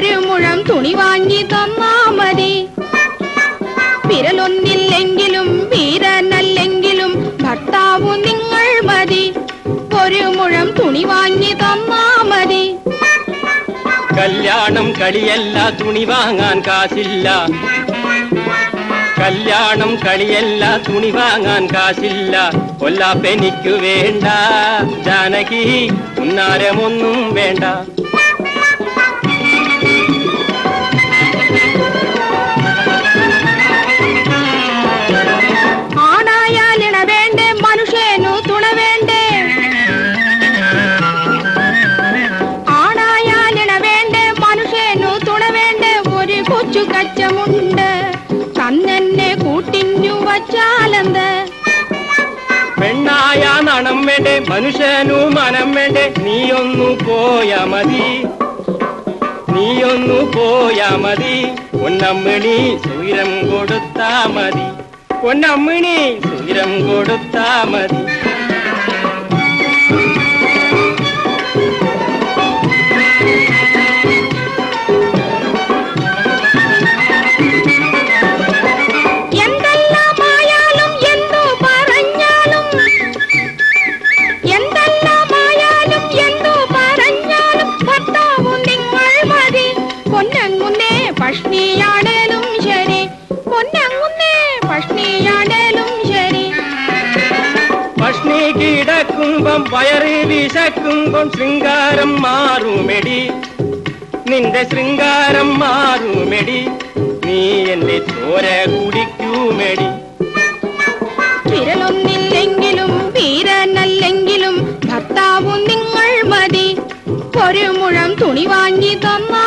ഒരു മുഴം തുണി വാങ്ങി തന്നാ മതി. വിരലൊന്നില്ലെങ്കിലും വീരനല്ലെങ്കിലും ഭർത്താവു നിങ്ങൾ മതി. ഒരു മുഴം തുണി വാങ്ങി തന്നാ മതി. കല്യാണം കളിയല്ല, തുണി വാങ്ങാൻ കാശില്ല. കല്യാണം കളിയല്ല, തുണി വാങ്ങാൻ കാശില്ല. കൊല്ലാപ്പെനിക്കു വേണ്ട ജാനകി, ഉന്നാരമൊന്നും വേണ്ട. ആണായാലിണ വേണ്ടേ, മനുഷ്യനു തുണ വേണ്ടേ. ആണായാലിണ വേണ്ടേ, മനുഷ്യനു തുണ വേണ്ടേ. ഒരു കൊച്ചു കച്ചമുണ്ട്, തന്നെ കൂട്ടിഞ്ഞു വച്ചാലെന്ത്. പെണ്ണായ നണം വേണ്ടേ, മനുഷ്യനു മനം വേണ്ടേ. നീയൊന്നു പോയാ മതി, നീയൊന്നു പോയാ മതി. പൊന്നമ്മിണി സുയിരം കൊടുത്താ മതി, പൊന്നമ്മിണി സുയിരം കൊടുത്താ മതി. പഷ്ണിയാണേലും ശരി, പൊന്നങ്ങുന്നേ പഷ്ണിയാണേലും ശരി. പഷ്ണി കിടക്കുമ്പം വയറി വിശക്കുമ്പം ശൃംഗാരം മാറുമെടി, നിന്റെ ശൃംഗാരം മാറുമെടി. നീ എന്റെ ചോര കുടിക്കൂമെടി. വിരലൊന്നില്ലെങ്കിലും വീരനല്ലെങ്കിലും ഭർത്താവു നിങ്ങൾ മതി. ഒരു മുഴം തുണി വാങ്ങി തന്നാ